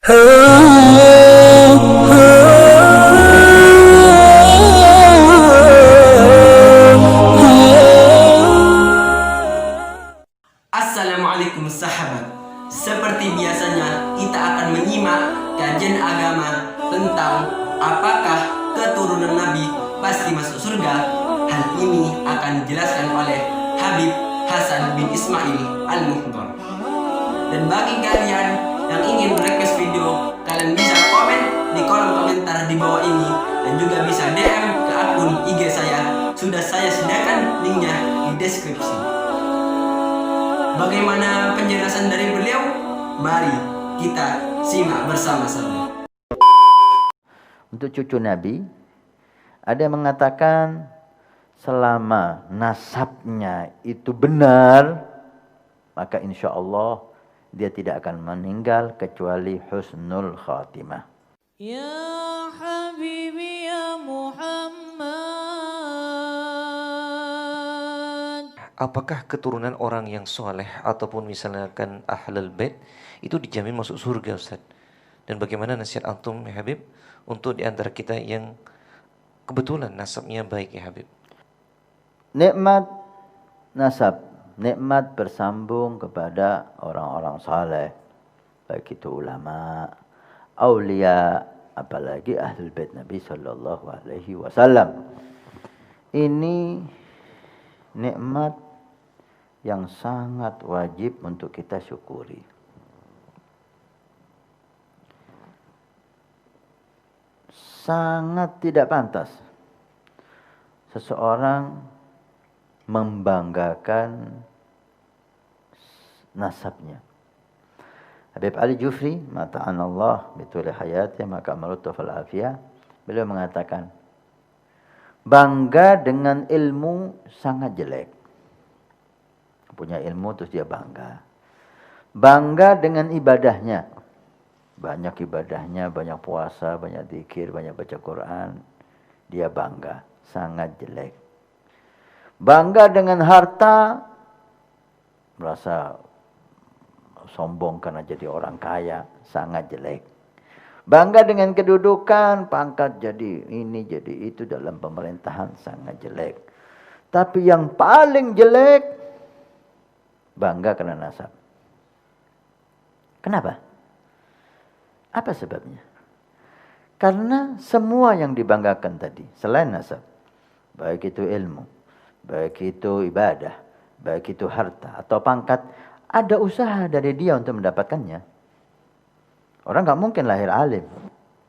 Assalamualaikum sahabat. Seperti biasanya kita akan menyimak kajian agama tentang apakah keturunan Nabi pasti masuk surga. Hal ini akan dijelaskan oleh Habib Hasan bin Ismail Al-Muhdar. Dan bagi kalian yang ingin request video, kalian bisa komen di kolom komentar di bawah ini dan juga bisa DM ke akun IG saya. Sudah saya sediakan linknya di deskripsi. Bagaimana penjelasan dari beliau? Mari kita simak bersama-sama. Untuk cucu Nabi, ada yang mengatakan selama nasabnya itu benar, maka insya Allah dia tidak akan meninggal kecuali husnul khatimah. Ya Habibi ya Muhammad. Apakah keturunan orang yang soleh ataupun misalkan ahlul bait itu dijamin masuk surga, Ustaz? Dan bagaimana nasihat antum ya Habib untuk di antara kita yang kebetulan nasabnya baik ya Habib? Nikmat nasab, nikmat bersambung kepada orang-orang saleh, baik itu ulama, aulia, apalagi ahlul bait Nabi sallallahu alaihi wasallam. Ini nikmat yang sangat wajib untuk kita syukuri. Sangat tidak pantas seseorang membanggakan nasabnya. Habib Ali Jufri, mata'anallah bituli hayati maka marutu fal afiyah, beliau mengatakan, bangga dengan ilmu sangat jelek. Punya ilmu terus dia bangga. Bangga dengan ibadahnya. Banyak ibadahnya, banyak puasa, banyak zikir, banyak baca Quran. Dia bangga, sangat jelek. Bangga dengan harta, merasa sombong karena jadi orang kaya, sangat jelek. Bangga dengan kedudukan, pangkat jadi ini, jadi itu dalam pemerintahan, sangat jelek. Tapi yang paling jelek, bangga karena nasab. Kenapa? Apa sebabnya? Karena semua yang dibanggakan tadi, selain nasab, baik itu ilmu, baik itu ibadah, baik itu harta atau pangkat, ada usaha dari dia untuk mendapatkannya. Orang nggak mungkin lahir alim,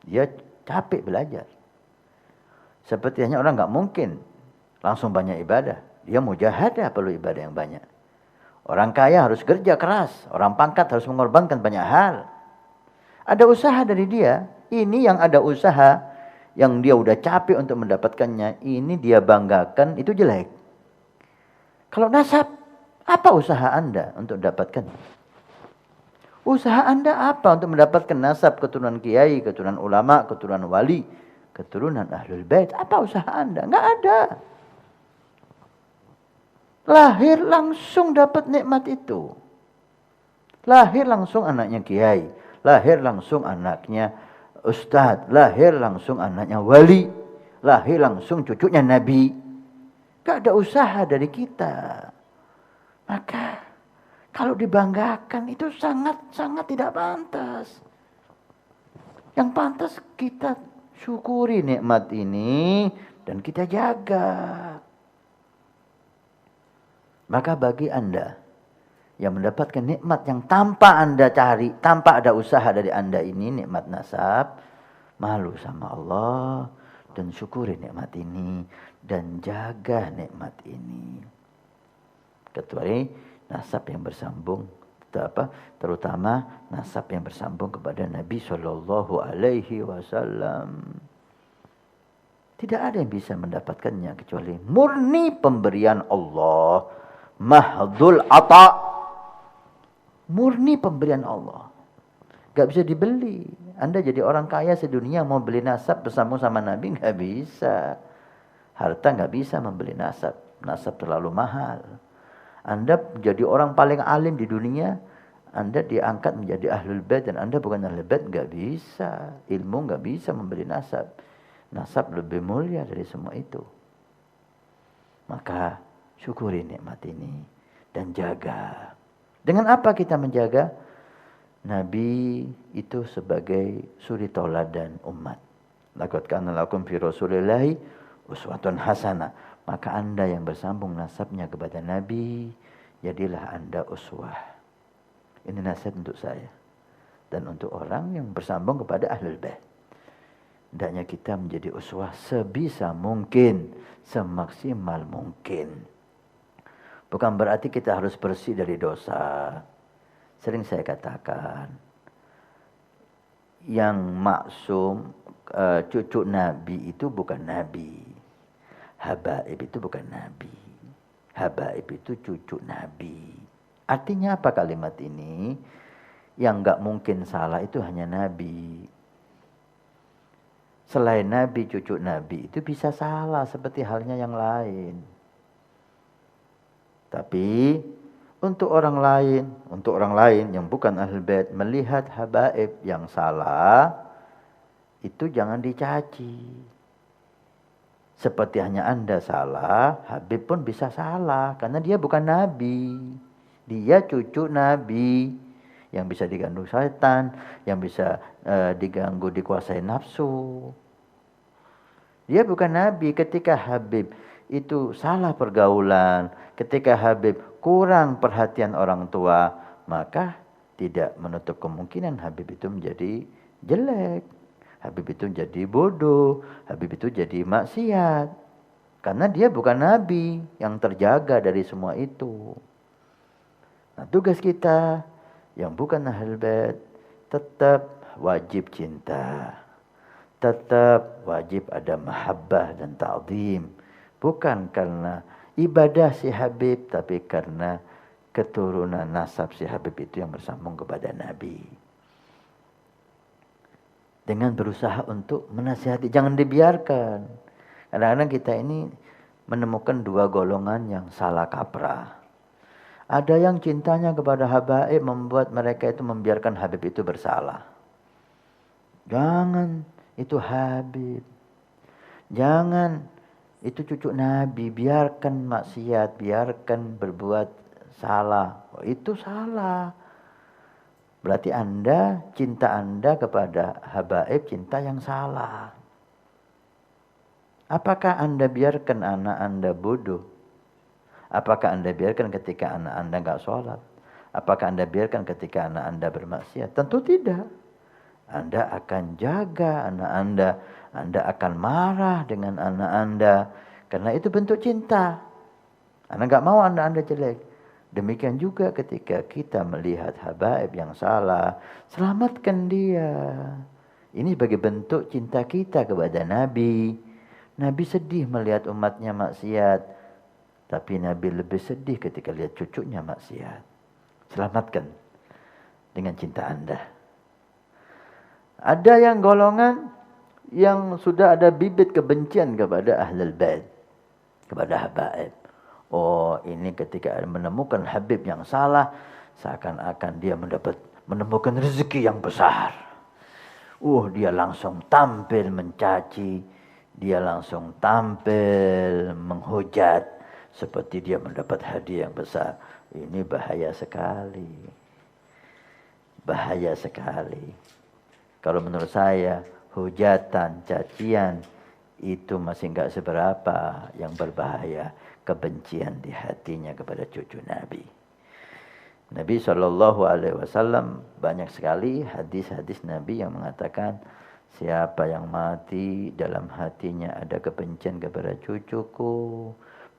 dia capek belajar. Seperti hanya orang nggak mungkin langsung banyak ibadah, dia mujahadah perlu ibadah yang banyak. Orang kaya harus kerja keras, orang pangkat harus mengorbankan banyak hal. Ada usaha dari dia, ini yang ada usaha, yang dia udah capek untuk mendapatkannya, ini dia banggakan, itu jelek. Kalau nasab, apa usaha Anda untuk mendapatkan? Usaha Anda apa untuk mendapatkan nasab keturunan kiai, keturunan ulama, keturunan wali, keturunan ahlul bait? Apa usaha Anda? Enggak ada. Lahir langsung dapat nikmat itu. Lahir langsung anaknya kiai, lahir langsung anaknya ustadz, lahir langsung anaknya wali, lahir langsung cucunya nabi. Gak ada usaha dari kita. Maka kalau dibanggakan itu sangat-sangat tidak pantas. Yang pantas kita syukuri nikmat ini dan kita jaga. Maka bagi Anda yang mendapatkan nikmat yang tanpa Anda cari, tanpa ada usaha dari Anda ini, nikmat nasab, malu sama Allah dan syukuri nikmat ini dan jaga nikmat ini. Kecuali nasab yang bersambung, terutama nasab yang bersambung kepada Nabi Shallallahu Alaihi Wasallam. Tidak ada yang bisa mendapatkannya kecuali murni pemberian Allah, mahdul ata. Murni pemberian Allah. Gak bisa dibeli. Anda jadi orang kaya sedunia mau beli nasab bersambung sama Nabi, gak bisa. Harta gak bisa membeli nasab. Nasab terlalu mahal. Anda jadi orang paling alim di dunia, Anda diangkat menjadi ahlul bait dan Anda bukan ahlul bait, nggak bisa. Ilmu nggak bisa memberi nasab. Nasab lebih mulia dari semua itu. Maka syukuri nikmat ini dan jaga. Dengan apa kita menjaga? Nabi itu sebagai suri tauladan umat. Laqad kana lakum fi Rasulillahi uswatun hasanah. Maka Anda yang bersambung nasabnya kepada Nabi, jadilah Anda uswah. Ini nasihat untuk saya dan untuk orang yang bersambung kepada ahlul bait. Hendaknya kita menjadi uswah sebisa mungkin, semaksimal mungkin. Bukan berarti kita harus bersih dari dosa. Sering saya katakan, yang maksum cucu Nabi itu bukan Nabi. Habaib itu bukan Nabi. Habaib itu cucu Nabi. Artinya apa kalimat ini? Yang nggak mungkin salah itu hanya Nabi. Selain Nabi, cucu Nabi itu bisa salah seperti halnya yang lain. Tapi untuk orang lain yang bukan ahlul bait melihat habaib yang salah, itu jangan dicaci. Seperti hanya Anda salah, Habib pun bisa salah karena dia bukan Nabi. Dia cucu Nabi yang bisa diganggu syaitan, yang bisa diganggu dikuasai nafsu. Dia bukan Nabi. Ketika Habib itu salah pergaulan, ketika Habib kurang perhatian orang tua, maka tidak menutup kemungkinan Habib itu menjadi jelek. Habib itu jadi bodoh, Habib itu jadi maksiat. Karena dia bukan Nabi yang terjaga dari semua itu. Nah, tugas kita yang bukan ahlul bait tetap wajib cinta. Tetap wajib ada mahabbah dan ta'zim. Bukan karena ibadah si Habib, tapi karena keturunan nasab si Habib itu yang bersambung kepada Nabi. Dengan berusaha untuk menasihati, jangan dibiarkan. Kadang-kadang kita ini menemukan dua golongan yang salah kaprah. Ada yang cintanya kepada habaib membuat mereka itu membiarkan Habib itu bersalah. Jangan, itu Habib. Jangan, itu cucu Nabi. Biarkan maksiat, biarkan berbuat salah. Oh, itu salah. Berarti cinta Anda kepada habaib, cinta yang salah. Apakah Anda biarkan anak Anda bodoh? Apakah Anda biarkan ketika anak Anda enggak sholat? Apakah Anda biarkan ketika anak Anda bermaksiat? Tentu tidak. Anda akan jaga anak Anda. Anda akan marah dengan anak Anda. Karena itu bentuk cinta. Anda enggak mau anak Anda jelek. Demikian juga ketika kita melihat habaib yang salah. Selamatkan dia. Ini sebagai bentuk cinta kita kepada Nabi. Nabi sedih melihat umatnya maksiat. Tapi Nabi lebih sedih ketika lihat cucunya maksiat. Selamatkan dengan cinta Anda. Ada yang golongan yang sudah ada bibit kebencian kepada ahlul bait, kepada habaib. Oh, ini ketika menemukan Habib yang salah, seakan-akan dia menemukan rezeki yang besar. Dia langsung tampil mencaci, dia langsung tampil menghujat. Seperti dia mendapat hadiah yang besar. Ini bahaya sekali. Bahaya sekali. Kalau menurut saya, hujatan, cacian, itu masih enggak seberapa. Yang berbahaya, kebencian di hatinya kepada cucu Nabi. Nabi SAW banyak sekali hadis-hadis Nabi yang mengatakan, siapa yang mati dalam hatinya ada kebencian kepada cucuku,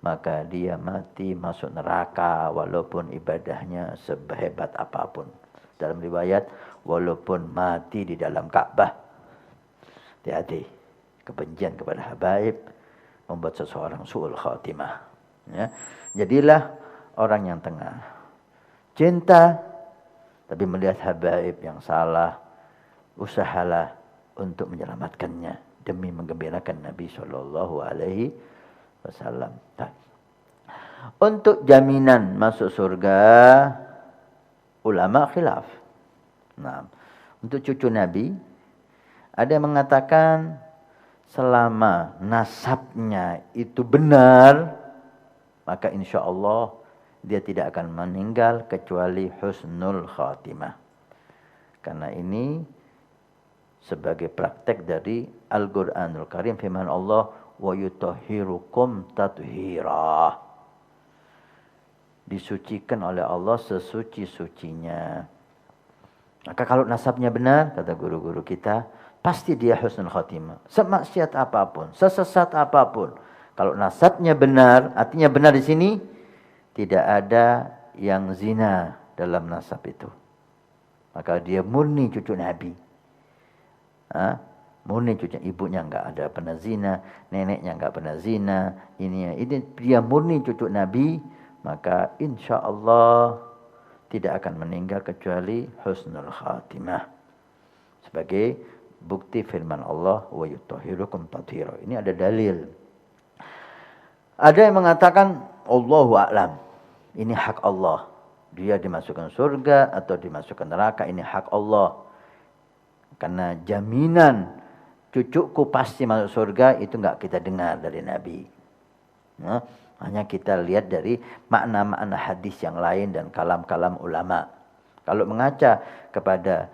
maka dia mati masuk neraka walaupun ibadahnya sehebat apapun. Dalam riwayat, walaupun mati di dalam Ka'bah. Hati-hati. Kebencian kepada habaib membuat seseorang su'ul khatimah. Ya. Jadilah orang yang tengah. Cinta, tapi melihat habaib yang salah, usahalah untuk menyelamatkannya demi menggembirakan Nabi SAW. Wasallam. Untuk jaminan masuk surga, ulama khilaf. Nah, untuk cucu Nabi, ada yang mengatakan selama nasabnya itu benar, maka insya Allah dia tidak akan meninggal kecuali husnul khatimah. Karena ini sebagai praktek dari Al-Quranul Karim, firman Allah, wa yutahhirukum tathira. Disucikan oleh Allah sesuci-sucinya. Maka kalau nasabnya benar, kata guru-guru kita, pasti dia husnul khatimah. Semaksiat apapun, sesesat apapun, kalau nasabnya benar, artinya benar di sini, tidak ada yang zina dalam nasab itu. Maka dia murni cucu Nabi. Murni cucu, ibunya enggak ada pernah zina, neneknya enggak pernah zina. Ini dia murni cucu Nabi, maka insya Allah tidak akan meninggal kecuali husnul khatimah. Sebagai bukti firman Allah, wa yutahhirukum tathira. Ini ada dalil. Ada yang mengatakan Allahu a'lam. Ini hak Allah. Dia dimasukkan surga atau dimasukkan neraka, ini hak Allah. Karena jaminan cucuku pasti masuk surga itu enggak kita dengar dari Nabi. Hanya kita lihat dari makna-makna hadis yang lain dan kalam-kalam ulama. Kalau mengaca kepada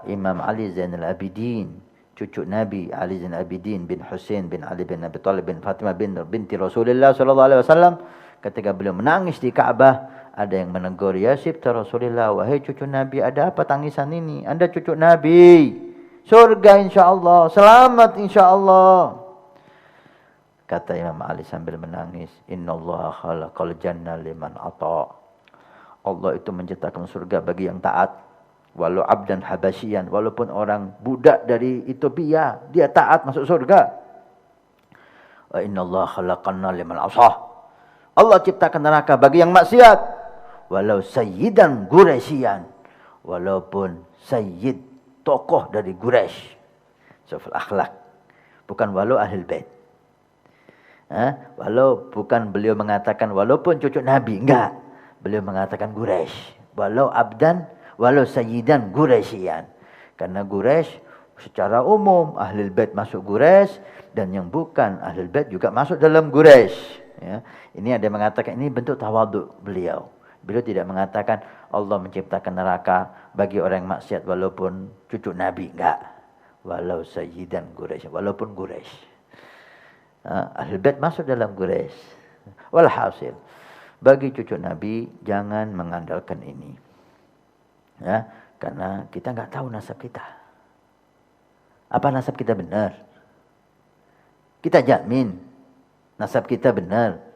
Imam Ali Zainal Abidin, cucu Nabi Ali Zainal Abidin bin Husain bin Ali bin Abi Thalib bin Fatimah binti Rasulullah sallallahu alaihi wasallam, ketika beliau menangis di Ka'bah, ada yang menegur, ya sibta Rasulullah, wahai cucu Nabi, ada apa tangisan ini? Anda cucu Nabi, surga insyaallah, selamat insyaallah. Kata Imam Ali sambil menangis, innallaha khalaqal jannah liman ata. Allah itu menciptakan surga bagi yang taat. Walau abdan habasyian, walaupun orang budak dari Ethiopia, dia taat masuk surga. Wa innallaha khalaqanna liman asah. Allah ciptakan neraka bagi yang maksiat. Walau sayyidan Quraisyan, walaupun sayyid, tokoh dari Quraisy. Sufal akhlak. Bukan walau ahlul bait. Walau bukan beliau mengatakan walaupun cucu Nabi, enggak. Beliau mengatakan Quraisy. Walau abdan, walau sayyidan Quraisyan. Karena Quraisy secara umum ahlul bait masuk Quraisy, dan yang bukan ahlul bait juga masuk dalam Quraisy. Ya. Ini ada yang mengatakan ini bentuk tawadhu beliau. Beliau tidak mengatakan Allah menciptakan neraka bagi orang yang maksiat walaupun cucu Nabi, enggak. Walau sayyidan Quraisy, walaupun Quraisy. Ahlul bait masuk dalam Quraisy. Walhasil, bagi cucu Nabi jangan mengandalkan ini. Ya, karena kita enggak tahu nasab kita. Apa nasab kita benar? Kita jamin nasab kita benar.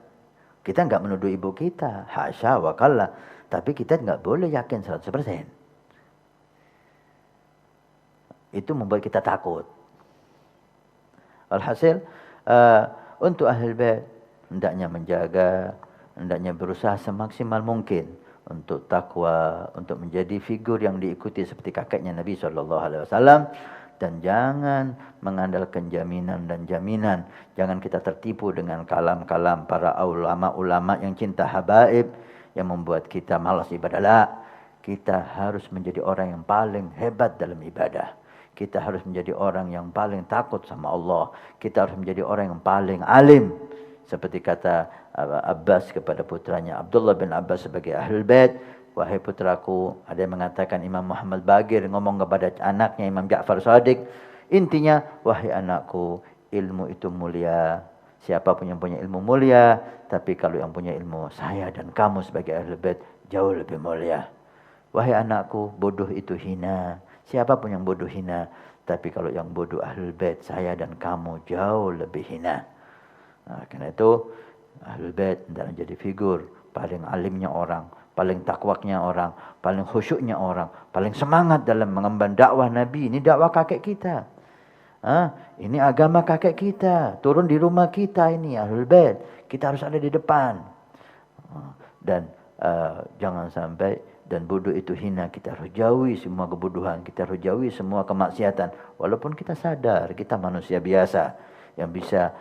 Kita enggak menuduh ibu kita, hasya wa kalla, tapi kita enggak boleh yakin 100%. Itu membuat kita takut. Alhasil, untuk ahlul bait hendaknya menjaga, hendaknya berusaha semaksimal mungkin untuk takwa, untuk menjadi figur yang diikuti seperti kakeknya Nabi SAW. Dan jangan mengandalkan jaminan dan jaminan. Jangan kita tertipu dengan kalam-kalam para ulama-ulama yang cinta habaib, yang membuat kita malas ibadah. Kita harus menjadi orang yang paling hebat dalam ibadah. Kita harus menjadi orang yang paling takut sama Allah. Kita harus menjadi orang yang paling alim. Seperti kata Abbas kepada putranya Abdullah bin Abbas sebagai ahlul bait, wahai putraku, ada yang mengatakan Imam Muhammad Bagir ngomong kepada anaknya Imam Ja'far Shadiq, intinya, wahai anakku, ilmu itu mulia. Siapapun yang punya ilmu mulia, tapi kalau yang punya ilmu saya dan kamu sebagai ahlul bait jauh lebih mulia. Wahai anakku, bodoh itu hina. Siapapun yang bodoh hina, tapi kalau yang bodoh ahlul bait saya dan kamu jauh lebih hina. Karena itu ahlul bait hendaknya jadi figur paling alimnya orang, paling takwaknya orang, paling khusyuknya orang, paling semangat dalam mengemban dakwah Nabi. Ini dakwah kakek kita. Ini agama kakek kita, turun di rumah kita ini ahlul bait. Kita harus ada di depan. Dan jangan sampai dan bodoh itu hina. Kita harus jauhi semua kebodohan, kita harus jauhi semua kemaksiatan. Walaupun kita sadar kita manusia biasa yang bisa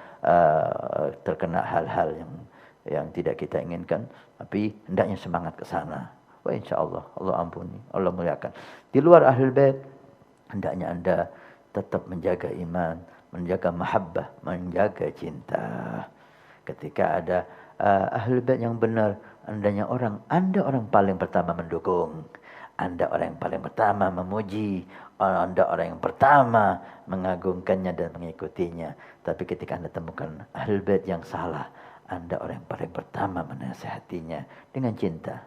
terkena hal-hal yang tidak kita inginkan, tapi hendaknya semangat ke sana. Wah, insya Allah, Allah ampuni, Allah muliakan. Di luar Ahlul Bait, hendaknya Anda tetap menjaga iman, menjaga mahabbah, menjaga cinta. Ketika ada Ahlul Bait yang benar, Anda orang paling pertama mendukung. Anda orang yang paling pertama memuji, Anda orang yang pertama mengagungkannya dan mengikutinya. Tapi ketika Anda temukan Ahlul Bait yang salah, Anda orang yang paling pertama menasihatinya dengan cinta.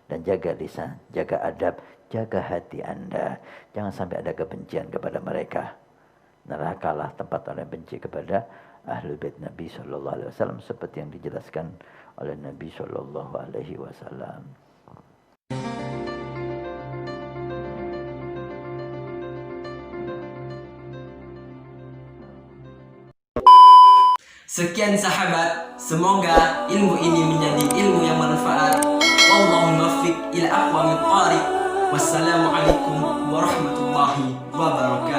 Dan jaga lisan, jaga adab, jaga hati Anda. Jangan sampai ada kebencian kepada mereka. Nerakalah tempat orang benci kepada Ahlul Bait Nabi SAW seperti yang dijelaskan oleh Nabi SAW. Sekian sahabat, semoga ilmu ini menjadi ilmu yang bermanfaat. Wallahul muwaffiq ila aqwamit thariq. Wassalamualaikum warahmatullahi wabarakatuh.